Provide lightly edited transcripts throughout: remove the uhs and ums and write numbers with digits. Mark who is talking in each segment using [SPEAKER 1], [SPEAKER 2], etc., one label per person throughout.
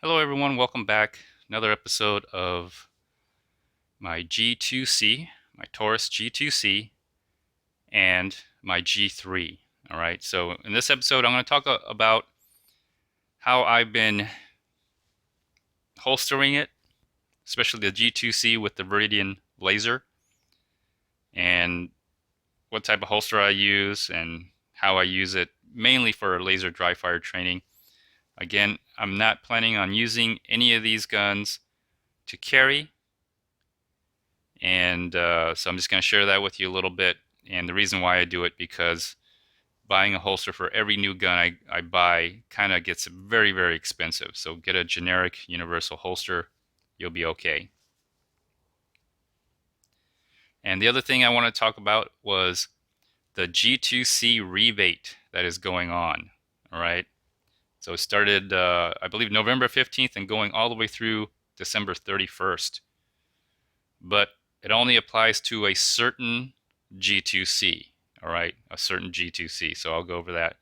[SPEAKER 1] Hello everyone, welcome back. Another episode of my G2C, my Taurus G2C, and my G3. All right, so in this episode, I'm going to talk about how I've been holstering it, especially the G2C with the Veridian Laser, and what type of holster I use and how I use it, mainly for laser dry fire training. Again, I'm not planning on using any of these guns to carry. And so I'm just going to share that with you a little bit. And the reason why I do it, because buying a holster for every new gun I buy kind of gets very, very expensive. So get a generic universal holster, you'll be okay. And the other thing I want to talk about was the G2C rebate that is going on. All right. So it started, I believe, November 15th and going all the way through December 31st. But it only applies to a certain G2C, all right, a certain G2C. So I'll go over that.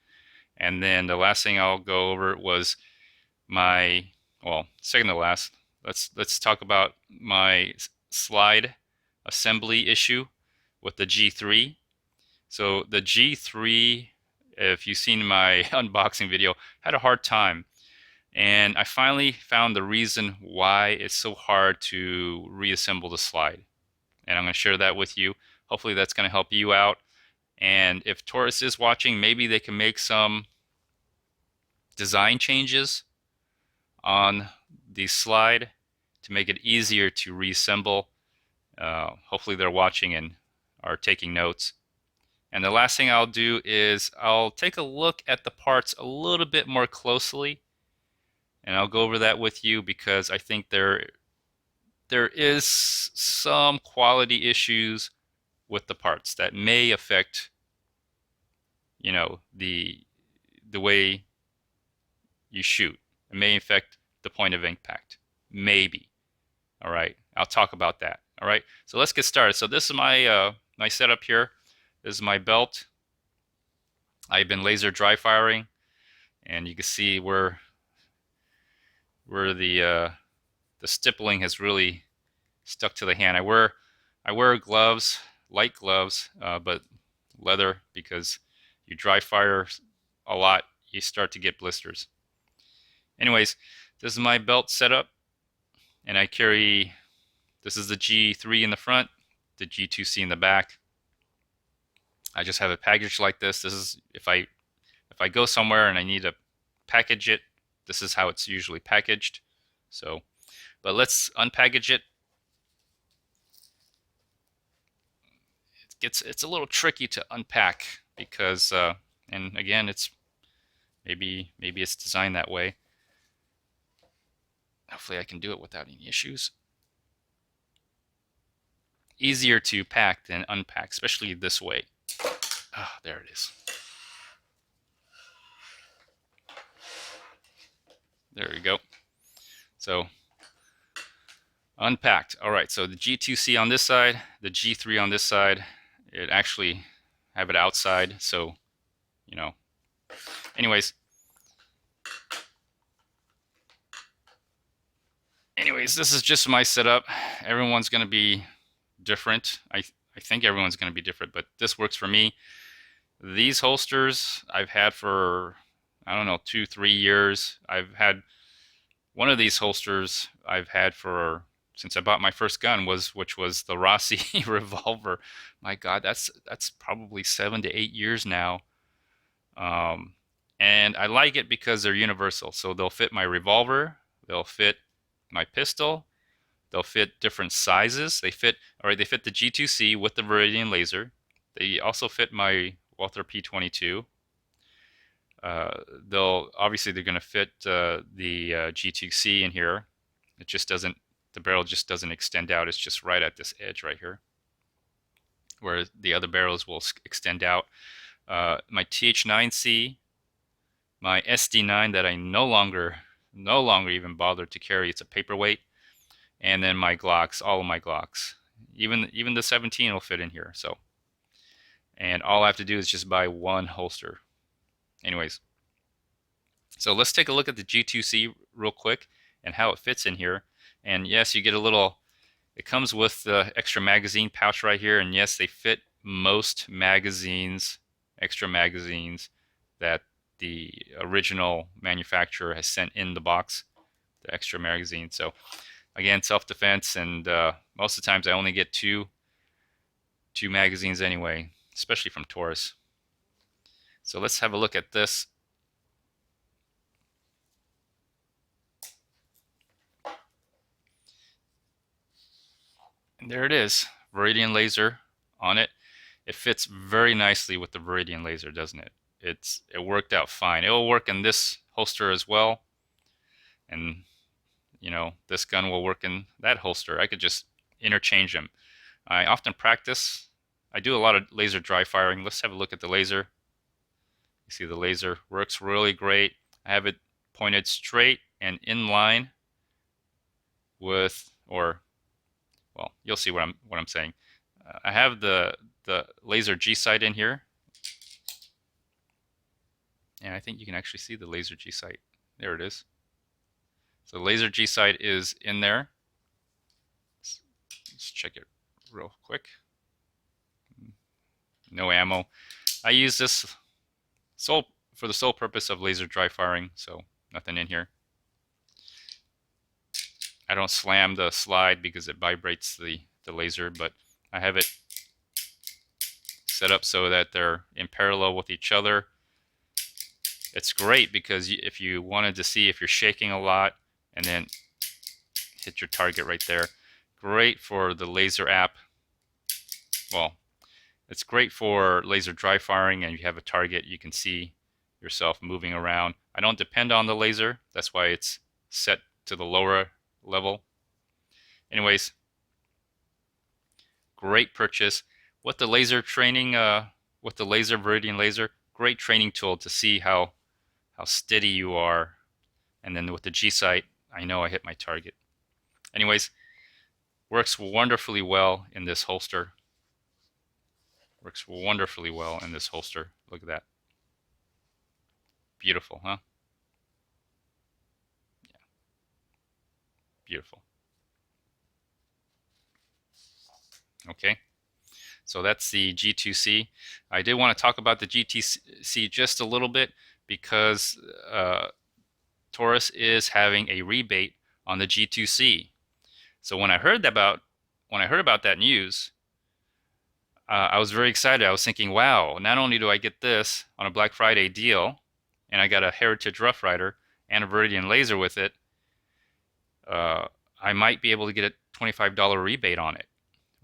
[SPEAKER 1] And then the last thing I'll go over was my, well, second to last, let's talk about my slide assembly issue with the G3. So the G3, if you've seen my unboxing video, had a hard time. And I finally found the reason why it's so hard to reassemble the slide. And I'm going to share that with you. Hopefully that's going to help you out. And if Taurus is watching, maybe they can make some design changes on the slide to make it easier to reassemble. Hopefully they're watching and are taking notes. And the last thing I'll do is I'll take a look at the parts a little bit more closely. And I'll go over that with you because I think there is some quality issues with the parts that may affect, you know, the way you shoot. It may affect the point of impact. Maybe. All right. I'll talk about that. All right. So let's get started. So this is my my setup here. This is my belt. I've been laser dry firing, and you can see where the stippling has really stuck to the hand. I wear gloves, light gloves, but leather, because you dry fire a lot, you start to get blisters. Anyways, this is my belt setup, and I carry, this is the G3 in the front, the G2C in the back. I just have it packaged like this. This is if I go somewhere and I need to package it, this is how it's usually packaged. So, but let's unpackage it. It's a little tricky to unpack because and again, it's maybe it's designed that way. Hopefully I can do it without any issues. Easier to pack than unpack, especially this way. Ah, there it is. There we go. So unpacked. All right, so the G2C on this side, the G3 on this side. It actually have it outside, so, you know. Anyways, this is just my setup. Everyone's going to be different. I think everyone's going to be different, but this works for me. These holsters I've had for, I don't know, 2-3 years. I've had one of these holsters I've had for since I bought my first gun, which was the Rossi revolver. My God, that's probably 7 to 8 years now. And I like it because they're universal. So they'll fit my revolver, they'll fit my pistol, they'll fit different sizes. They fit the G2C with the Veridian Laser. They also fit my Walther P22. They're going to fit the G2C in here. It just doesn't, the barrel just doesn't extend out. It's just right at this edge right here, where the other barrels will extend out. My TH9C, my SD9 that I no longer even bother to carry. It's a paperweight, and then my Glocks, all of my Glocks, even the 17 will fit in here. So, and all I have to do is just buy one holster. Anyways, so let's take a look at the G2C real quick, and how it fits in here. And yes, you get a little, it comes with the extra magazine pouch right here, and yes, they fit most magazines, extra magazines that the original manufacturer has sent in the box, the extra magazine. So again, self-defense, and most of the times I only get two magazines anyway, especially from Taurus. So let's have a look at this. And there it is, Veridian Laser on it. It fits very nicely with the Veridian Laser, doesn't it? It worked out fine. It will work in this holster as well, and you know, this gun will work in that holster. I could just interchange them. I often practice. I do a lot of laser dry firing. Let's have a look at the laser. You see the laser works really great. I have it pointed straight and in line with, or well, you'll see what I'm saying. I have the laser G sight in here, and I think you can actually see the laser G sight. There it is. So the laser G sight is in there. Let's check it real quick. No ammo. I use this for the sole purpose of laser dry firing, so nothing in here. I don't slam the slide because it vibrates the laser, but I have it set up so that they're in parallel with each other. It's great because if you wanted to see if you're shaking a lot, and then hit your target right there. Great for the laser app. Well, it's great for laser dry firing, and you have a target, you can see yourself moving around. I don't depend on the laser, that's why it's set to the lower level. Anyways, great purchase. With the laser training, with the laser Veridian Laser, great training tool to see how steady you are. And then with the G sight, I know I hit my target. Anyways, works wonderfully well in this holster. Works wonderfully well in this holster. Look at that. Beautiful, huh? Yeah. Beautiful. Okay. So that's the G2C. I did want to talk about the G2C just a little bit because Taurus is having a rebate on the G2C. So when I heard about that news, I was very excited. I was thinking, wow, not only do I get this on a Black Friday deal, and I got a Heritage Rough Rider and a Veridian Laser with it, I might be able to get a $25 rebate on it,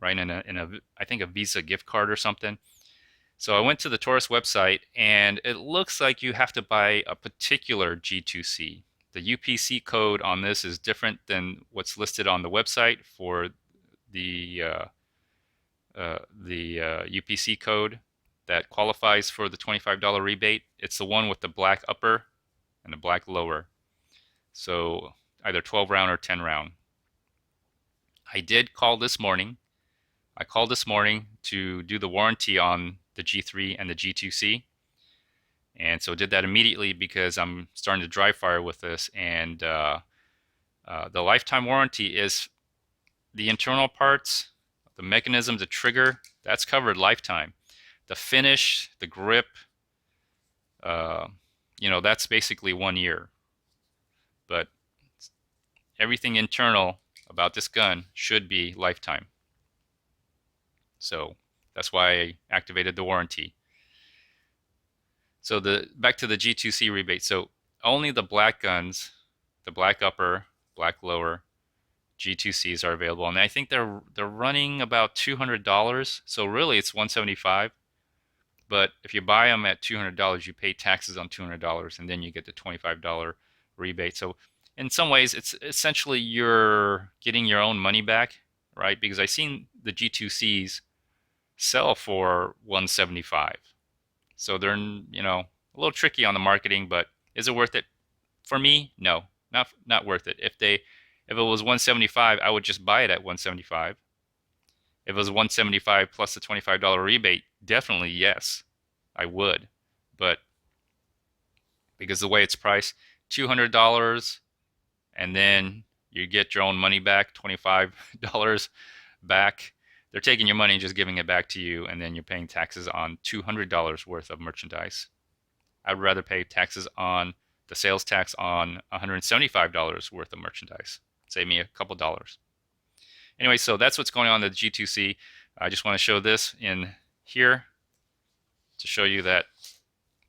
[SPEAKER 1] right? In a I think a Visa gift card or something. So I went to the Taurus website, and it looks like you have to buy a particular G2C. The UPC code on this is different than what's listed on the website for the UPC code that qualifies for the $25 rebate. It's the one with the black upper and the black lower. So either 12 round or 10 round. I did call this morning. I called this morning to do the warranty on the G3 and the G2C. And so did that immediately because I'm starting to dry fire with this. And the lifetime warranty is the internal parts, the mechanism, the trigger, that's covered lifetime. The finish, the grip, you know, that's basically 1 year. But everything internal about this gun should be lifetime. So that's why I activated the warranty. So back to the G2C rebate. So only the black guns, the black upper, black lower, G2Cs are available, and I think they're running about $200. So really, it's $175. But if you buy them at $200, you pay taxes on $200, and then you get the $25 rebate. So in some ways, it's essentially you're getting your own money back, right? Because I've seen the G2Cs sell for $175. So they're, you know, a little tricky on the marketing, but is it worth it? For me, no, not worth it. If it was $175, I would just buy it at $175. If it was $175 plus the $25 rebate, definitely yes, I would. But because the way it's priced, $200 and then you get your own money back, $25 back. They're taking your money and just giving it back to you, and then you're paying taxes on $200 worth of merchandise. I'd rather pay taxes on the sales tax on $175 worth of merchandise. Save me a couple dollars. Anyway, so that's what's going on in the G2C. I just want to show this in here to show you that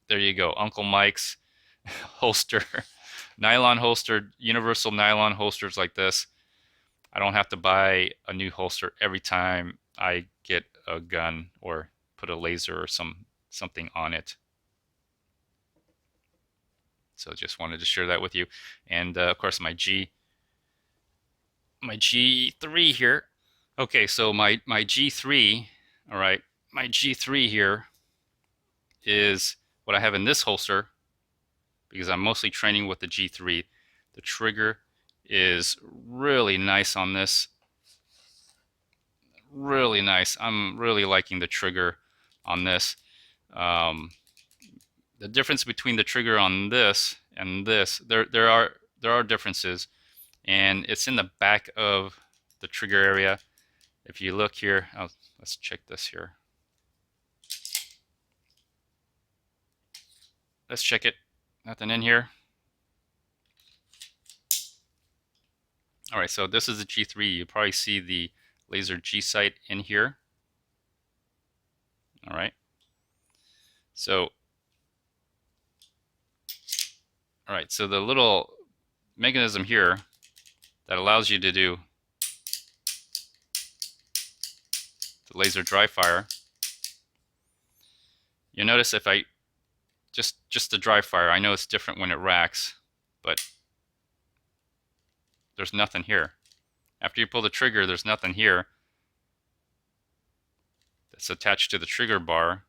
[SPEAKER 1] there you go, Uncle Mike's holster, nylon holster, universal nylon holsters like this. I don't have to buy a new holster every time I get a gun or put a laser or something on it. So just wanted to share that with you. And of course my G3 here. Okay, so my G3, all right, my G3 here is what I have in this holster, because I'm mostly training with the G3. The trigger is really nice on this. Really nice. I'm really liking the trigger on this. The difference between the trigger on this and this, there are differences, and it's in the back of the trigger area. If you look here, let's check this here. Let's check it. Nothing in here. All right, so this is the G3. You probably see the laser G sight in here. All right. So, all right. So the little mechanism here that allows you to do the laser dry fire. You notice if I just the dry fire, I know it's different when it racks, but there's nothing here. After you pull the trigger, there's nothing here that's attached to the trigger bar.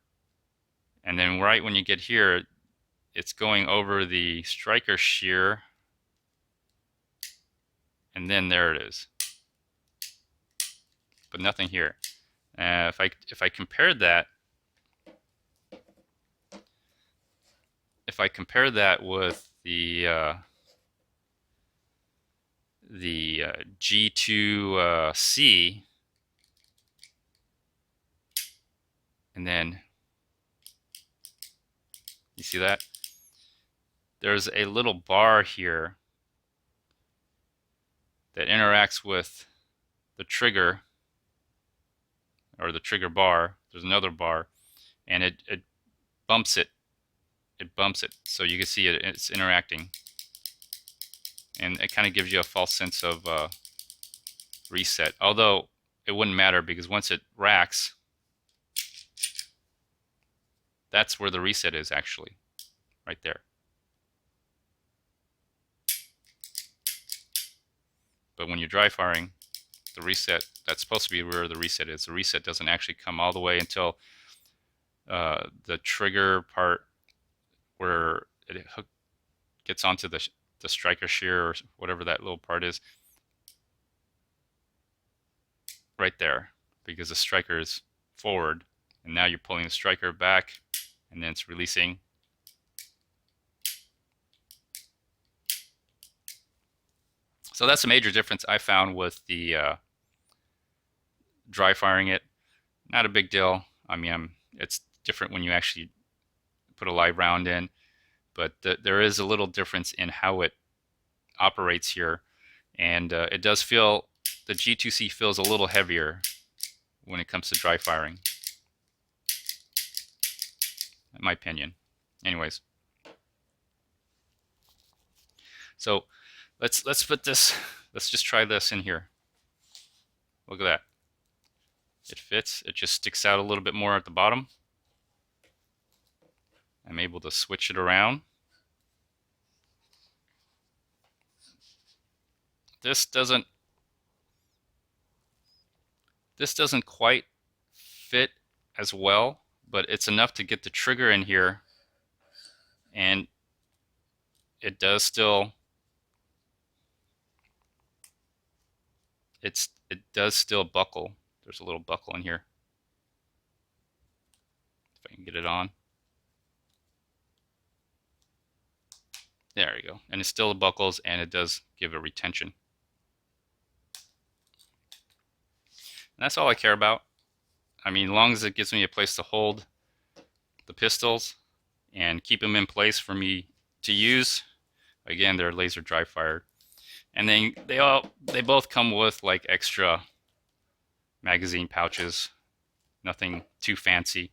[SPEAKER 1] And then right when you get here, it's going over the striker shear, and then there it is. But nothing here. If I compare that, with the G2C, and then you see that there's a little bar here that interacts with the trigger, or the trigger bar. There's another bar, and it bumps it. It bumps it, so you can see it's interacting, and it kind of gives you a false sense of reset. Although it wouldn't matter, because once it racks, that's where the reset is actually, right there. But when you're dry firing, the reset, that's supposed to be where the reset is. The reset doesn't actually come all the way until the trigger part where it gets onto the striker shear, or whatever that little part is, right there, because the striker is forward, and now you're pulling the striker back, and then it's releasing. So that's a major difference I found with the dry firing it. Not a big deal. I mean, it's different when you actually put a live round in, but there is a little difference in how it operates here, and it does feel, the G2C feels a little heavier when it comes to dry firing, in my opinion. Anyways, so let's put this, let's just try this in here. Look at that. It fits. It just sticks out a little bit more at the bottom. I'm able to switch it around. This doesn't quite fit as well, but it's enough to get the trigger in here, and it does still, it does still buckle. There's a little buckle in here. If I can get it on. There you go. And it still buckles, and it does give a retention. And that's all I care about. I mean, as long as it gives me a place to hold the pistols and keep them in place for me to use. Again, they're laser dry fired. And then they both come with like extra magazine pouches. Nothing too fancy.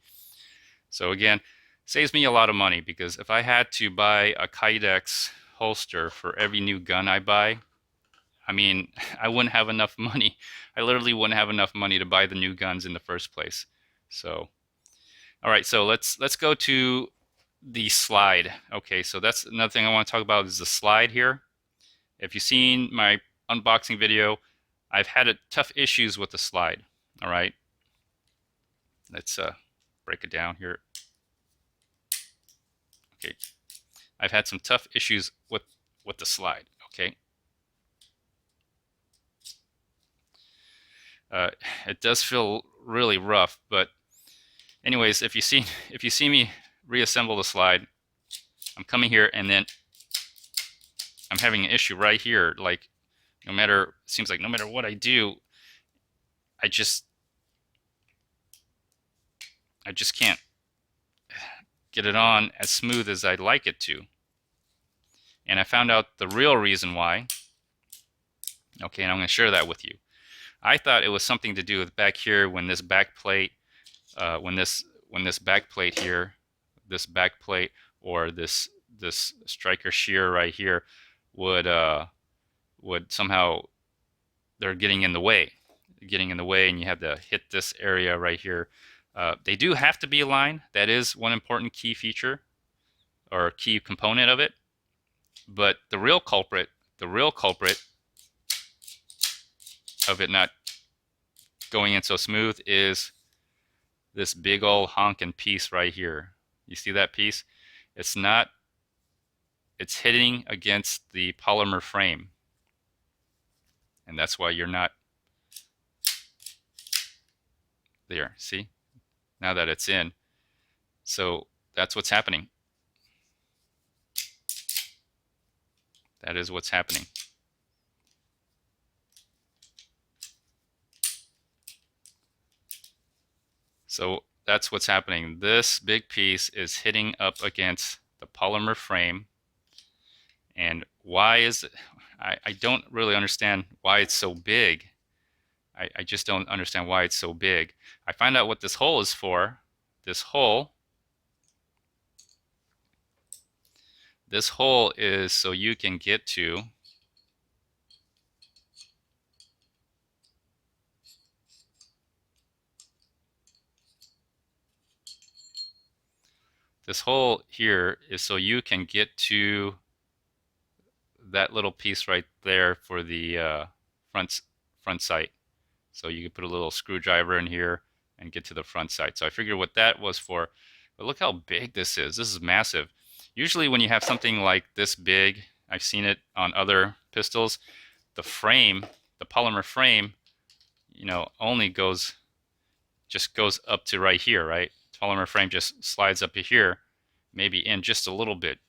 [SPEAKER 1] So again, saves me a lot of money, because if I had to buy a Kydex holster for every new gun I buy, I mean, I wouldn't have enough money. I literally wouldn't have enough money to buy the new guns in the first place. So, all right, so let's go to the slide. Okay, so that's another thing I want to talk about is the slide here. If you've seen my unboxing video, I've had tough issues with the slide. All right, let's break it down here. Okay, I've had some tough issues with the slide. Okay, it does feel really rough, but anyways, if you see me reassemble the slide, I'm coming here and then I'm having an issue right here. Like, seems like no matter what I do, I just can't get it on as smooth as I'd like it to. And I found out the real reason why. Okay, and I'm going to share that with you. I thought it was something to do with back here when this back plate, when this back plate here, this back plate or this striker shear right here would somehow, they're getting in the way, and you have to hit this area right here. They do have to be aligned. That is one important key feature or key component of it. But the real culprit of it not going in so smooth is this big old honking piece right here. You see that piece? It's hitting against the polymer frame. And that's why you're not there. See? Now that it's in. So that's what's happening. That is what's happening. So that's what's happening. This big piece is hitting up against the polymer frame. And why is it? I don't really understand why it's so big. I just don't understand why it's so big. I find out what this hole is for. This hole is so you can get to that little piece right there for the front sight. So you can put a little screwdriver in here and get to the front sight. So I figured what that was for. But look how big this is. This is massive. Usually when you have something like this big, I've seen it on other pistols, the frame, the polymer frame, only just goes up to right here, right? Polymer frame just slides up to here, maybe in just a little bit.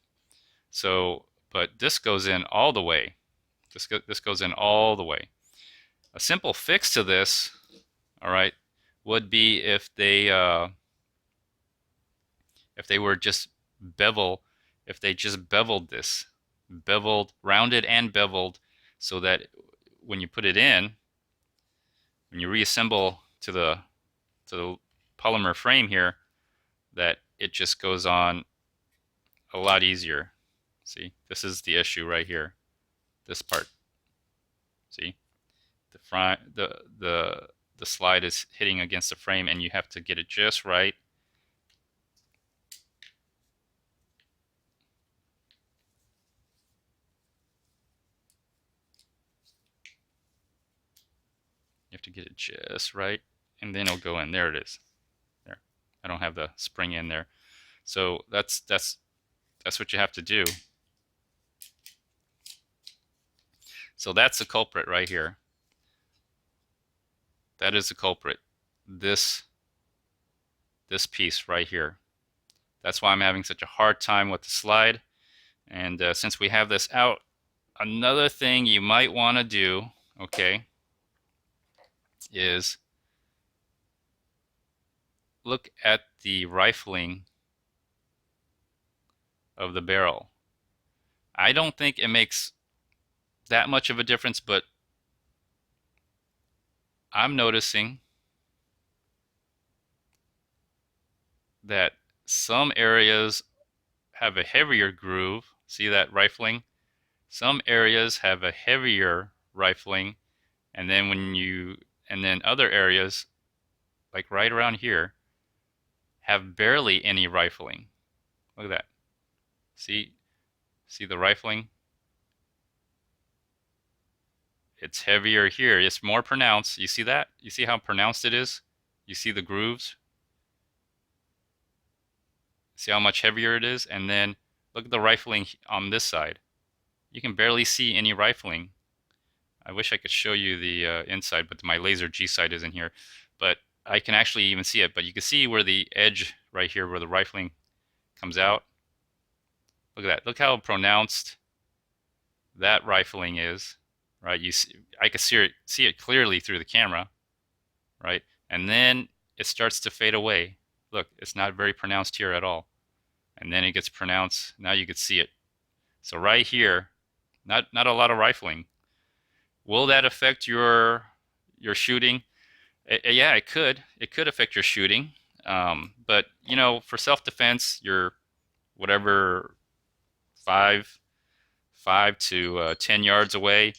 [SPEAKER 1] So, but this goes in all the way. This goes in all the way. A simple fix to this, all right, would be if they were just if they just beveled this, rounded and beveled, so that when you put it in, when you reassemble to the polymer frame here, that it just goes on a lot easier. See, this is the issue right here. This part. See, the front, the slide is hitting against the frame, and you have to get it just right. You have to get it just right, and then it'll go in. There it is. There. I don't have the spring in there. So that's what you have to do. So that's the culprit right here. That is the culprit. This piece right here. That's why I'm having such a hard time with the slide. And since we have this out, another thing you might want to do, okay, is look at the rifling of the barrel. I don't think it makes that much of a difference, but I'm noticing that some areas have a heavier groove. See that rifling? Some areas have a heavier rifling, and then other areas, like right around here, have barely any rifling. Look at that. See the rifling? It's heavier here. It's more pronounced. You see that? You see how pronounced it is? You see the grooves? See how much heavier it is? And then look at the rifling on this side. You can barely see any rifling. I wish I could show you the inside, but my laser G side isn't here. But I can actually even see it. But you can see where the edge right here, where the rifling comes out. Look at that. Look how pronounced that rifling is, right? I can see it clearly through the camera, right? And then it starts to fade away. Look, it's not very pronounced here at all. And then it gets pronounced. Now you can see it. So right here, not a lot of rifling. Will that affect your shooting? Yeah, it could. It could affect your shooting. But you know, for self-defense, you're whatever 5 to 10 yards away.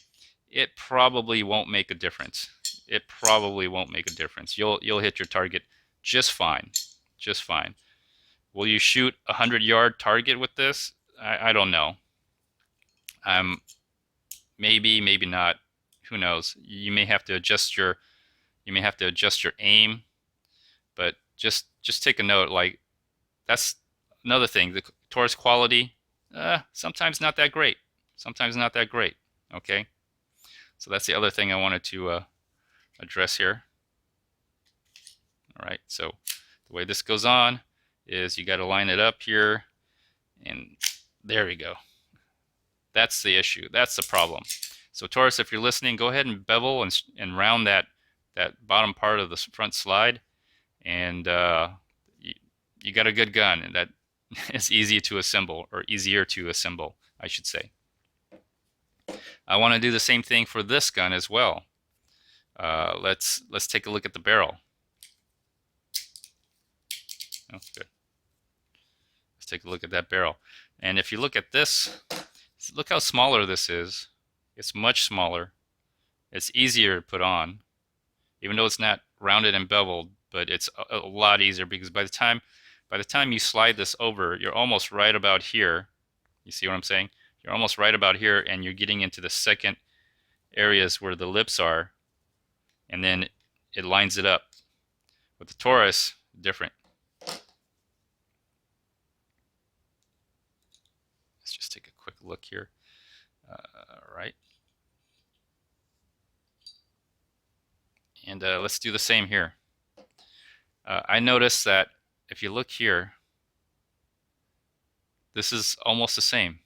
[SPEAKER 1] It probably won't make a difference. It probably won't make a difference. You'll hit your target just fine, just fine. Will you shoot a 100-yard target with this? I don't know. Maybe not. Who knows? You may have to adjust your aim, but just take a note. Like, that's another thing. The Taurus quality, sometimes not that great. Sometimes not that great. Okay, so that's the other thing I wanted to address here. All right, so the way this goes on is you got to line it up here, and there we go. That's the issue. That's the problem. So Taurus, if you're listening, go ahead and bevel and round that bottom part of the front slide, and you got a good gun, and that is easy to assemble, or easier to assemble, I should say. I want to do the same thing for this gun as well. Let's take a look at the barrel. Oh, good. Let's take a look at that barrel. And if you look at this, look how smaller this is. It's much smaller. It's easier to put on, even though it's not rounded and beveled, but it's a lot easier because by the time you slide this over, you're almost right about here. You see what I'm saying? You're almost right about here, and you're getting into the second areas where the lips are, and then it lines it up. With the Taurus, different. Let's just take a quick look here. Right. And let's do the same here. I noticed that if you look here, this is almost the same.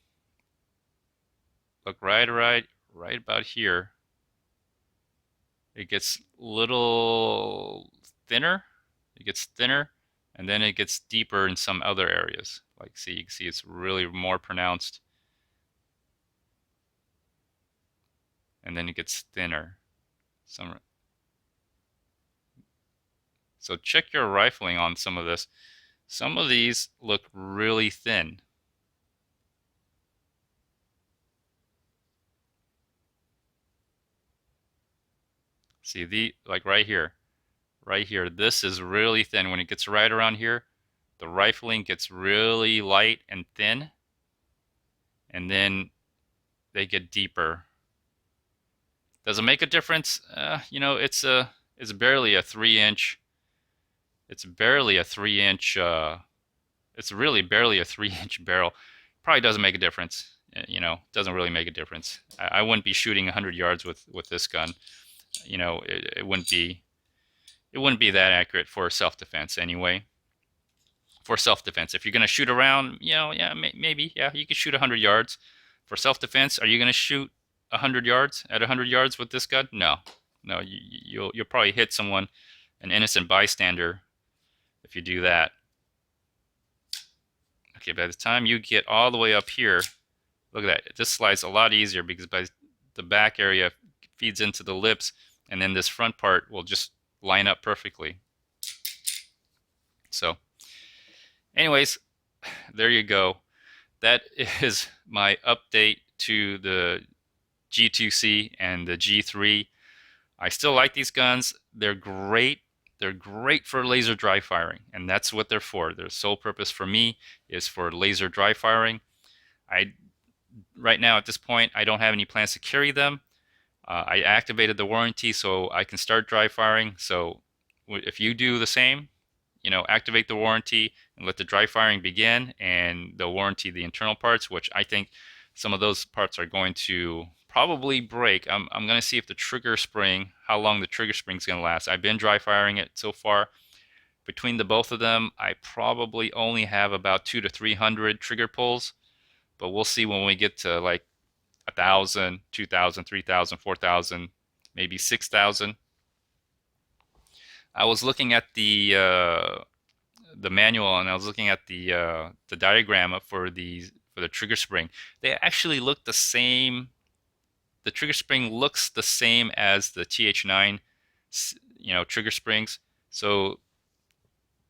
[SPEAKER 1] Look right about here. It gets a little thinner. It gets thinner, and then it gets deeper in some other areas. Like, see, you can see it's really more pronounced. And then it gets thinner. So check your rifling on some of this. Some of these look really thin. See, like right here, this is really thin. When it gets right around here, the rifling gets really light and thin, and then they get deeper. Does it make a difference? You know, it's barely a 3-inch. It's barely a 3-inch. It's really barely a 3-inch barrel. Probably doesn't make a difference. You know, doesn't really make a difference. I wouldn't be shooting 100 yards with this gun. You know, it wouldn't be that accurate for self-defense anyway. for self-defense. If you're going to shoot around, yeah, maybe, yeah, you could shoot 100 yards. For self-defense, are you going to shoot 100 yards at 100 yards with this gun? No, no, you'll probably hit someone, an innocent bystander, if you do that. Okay, by the time you get all the way up here, look at that. This slides a lot easier because by the back area feeds into the lips, and then this front part will just line up perfectly. So, anyways, there you go. That is my update to the G2C and the G3. I still like these guns. They're great. They're great for laser dry firing, and that's what they're for. Their sole purpose for me is for laser dry firing. Right now at this point, I don't have any plans to carry them. I activated the warranty so I can start dry firing. So if you do the same, activate the warranty and let the dry firing begin, and they'll warranty the internal parts, which I think some of those parts are going to probably break. I'm going to see if the trigger spring, how long the trigger spring is going to last. I've been dry firing it so far. Between the both of them, I probably only have about 200 to 300 trigger pulls, but we'll see when we get to like 1,000, 2,000, 3,000, 4,000, maybe 6,000. I was looking at the manual, and I was looking at the diagram for the trigger spring. They actually look the same. The trigger spring looks the same as the TH9, trigger springs. So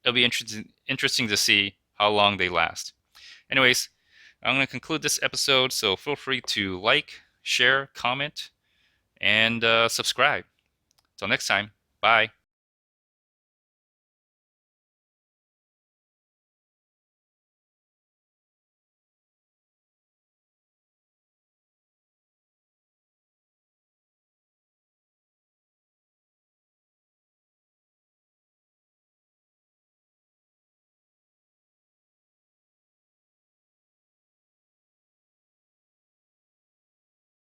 [SPEAKER 1] it'll be interesting to see how long they last. Anyways, I'm going to conclude this episode, so feel free to like, share, comment, and subscribe. Until next time, bye.